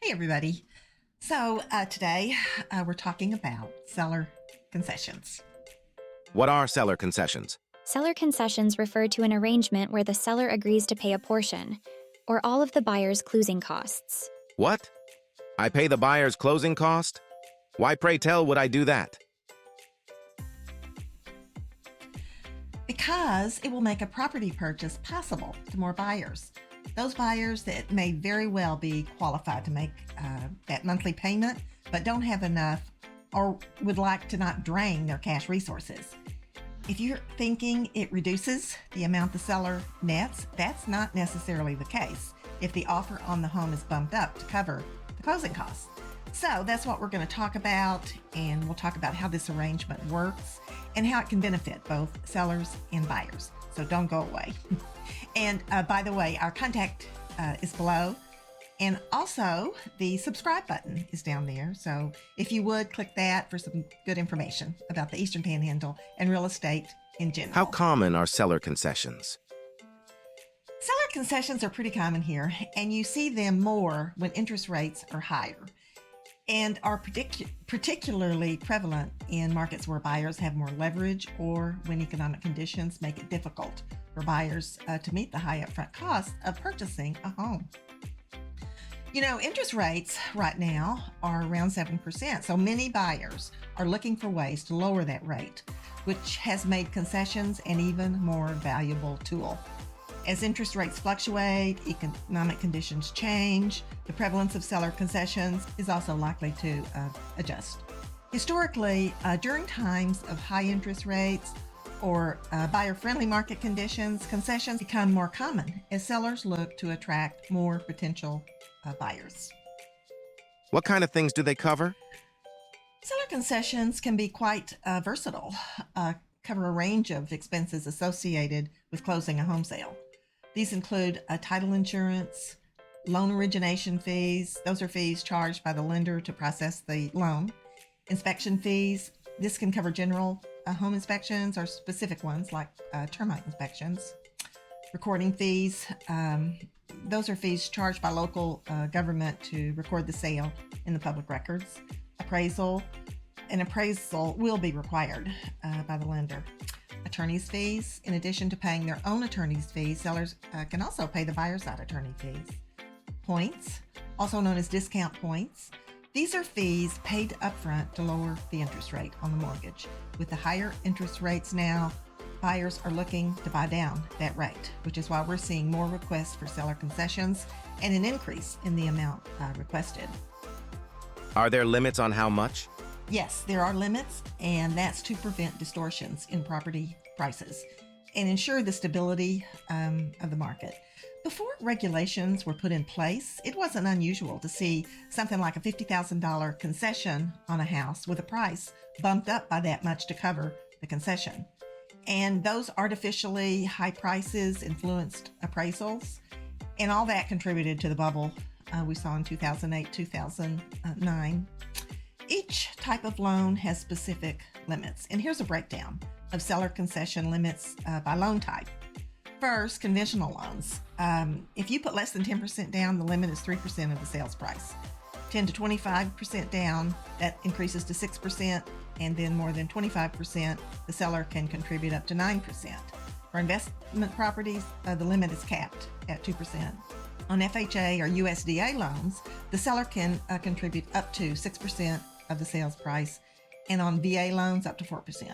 Hey, everybody. Today we're talking about seller concessions. What are seller concessions? Seller concessions refer to an arrangement where the seller agrees to pay a portion, or all of the buyer's closing costs. What? I pay the buyer's closing cost? Why, pray tell, would I do that? Because it will make a property purchase possible to more buyers. Those buyers that may very well be qualified to make that monthly payment, but don't have enough or would like to not drain their cash resources. If you're thinking it reduces the amount the seller nets, that's not necessarily the case if the offer on the home is bumped up to cover the closing costs. So that's what we're going to talk about, and we'll talk about how this arrangement works and how it can benefit both sellers and buyers. So don't go away. And by the way, our contact is below. And also the subscribe button is down there. So if you would click that for some good information about the Eastern Panhandle and real estate in general. How common are seller concessions? Seller concessions are pretty common here, and you see them more when interest rates are higher and are particularly prevalent in markets where buyers have more leverage or when economic conditions make it difficult for buyers to meet the high upfront cost of purchasing a home. You know, interest rates right now are around 7%, so many buyers are looking for ways to lower that rate, which has made concessions an even more valuable tool. As interest rates fluctuate, economic conditions change, the prevalence of seller concessions is also likely to adjust. Historically, during times of high interest rates or buyer-friendly market conditions, concessions become more common as sellers look to attract more potential buyers. What kind of things do they cover? Seller concessions can be quite versatile, cover a range of expenses associated with closing a home sale. These include title insurance, loan origination fees. Those are fees charged by the lender to process the loan. Inspection fees. This can cover general home inspections or specific ones like termite inspections. Recording fees. Those are fees charged by local government to record the sale in the public records. Appraisal. An appraisal will be required by the lender. Attorney's fees. In addition to paying their own attorney's fees, sellers can also pay the buyer's side attorney fees. Points, also known as discount points. These are fees paid upfront to lower the interest rate on the mortgage. With the higher interest rates now, buyers are looking to buy down that rate, which is why we're seeing more requests for seller concessions and an increase in the amount requested. Are there limits on how much? Yes, there are limits, and that's to prevent distortions in property prices and ensure the stability of the market. Before regulations were put in place, it wasn't unusual to see something like a $50,000 concession on a house with a price bumped up by that much to cover the concession. And those artificially high prices influenced appraisals, and all that contributed to the bubble we saw in 2008, 2009. Each type of loan has specific limits, and here's a breakdown of seller concession limits by loan type. First, conventional loans. If you put less than 10% down, the limit is 3% of the sales price. 10 to 25% down, that increases to 6%, and then more than 25%, the seller can contribute up to 9%. For investment properties, the limit is capped at 2%. On FHA or USDA loans, the seller can contribute up to 6% of the sales price, and on VA loans up to 4%.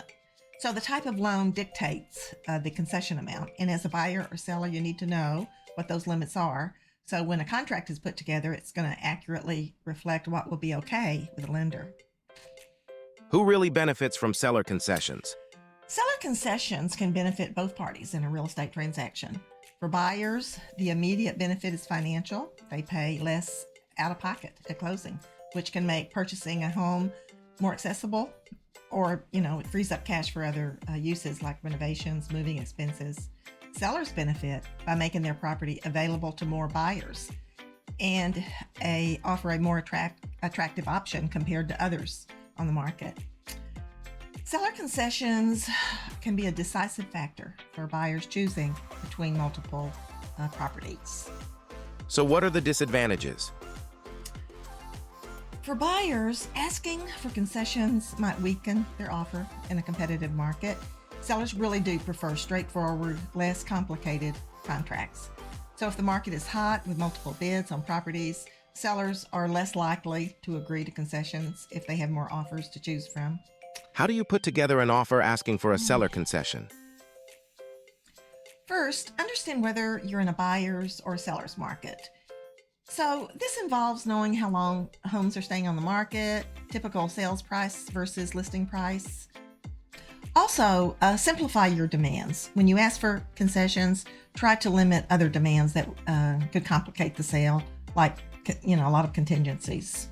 So the type of loan dictates the concession amount, and as a buyer or seller, you need to know what those limits are. So when a contract is put together, it's going to accurately reflect what will be okay with the lender. Who really benefits from seller concessions? Seller concessions can benefit both parties in a real estate transaction. For buyers, the immediate benefit is financial. They pay less out of pocket at closing, which can make purchasing a home more accessible, or, it frees up cash for other uses like renovations, moving expenses. Sellers benefit by making their property available to more buyers and offer a more attractive option compared to others on the market. Seller concessions can be a decisive factor for buyers choosing between multiple properties. So what are the disadvantages? For buyers, asking for concessions might weaken their offer in a competitive market. Sellers really do prefer straightforward, less complicated contracts. So if the market is hot with multiple bids on properties, sellers are less likely to agree to concessions if they have more offers to choose from. How do you put together an offer asking for a seller concession? First, understand whether you're in a buyer's or seller's market. So this involves knowing how long homes are staying on the market, typical sales price versus listing price. Also, simplify your demands. When you ask for concessions, try to limit other demands that could complicate the sale, like a lot of contingencies.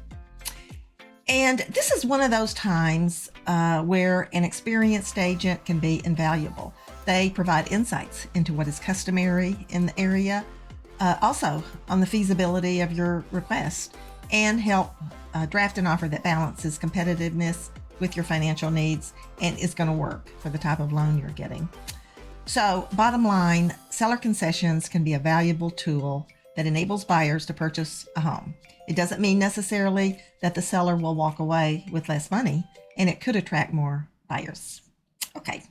And this is one of those times where an experienced agent can be invaluable. They provide insights into what is customary in the area, also on the feasibility of your request, and help draft an offer that balances competitiveness with your financial needs and is going to work for the type of loan you're getting. So, bottom line, seller concessions can be a valuable tool that enables buyers to purchase a home. It doesn't mean necessarily that the seller will walk away with less money, and it could attract more buyers. Okay,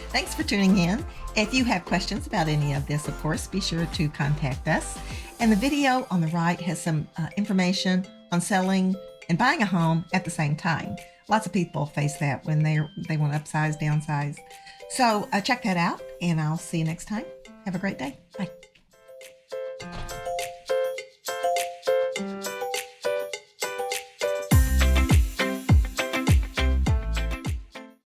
thanks for tuning in. If you have questions about any of this, of course, be sure to contact us. And the video on the right has some information on selling and buying a home at the same time. Lots of people face that when they want to upsize, downsize. So check that out, and I'll see you next time. Have a great day. Bye.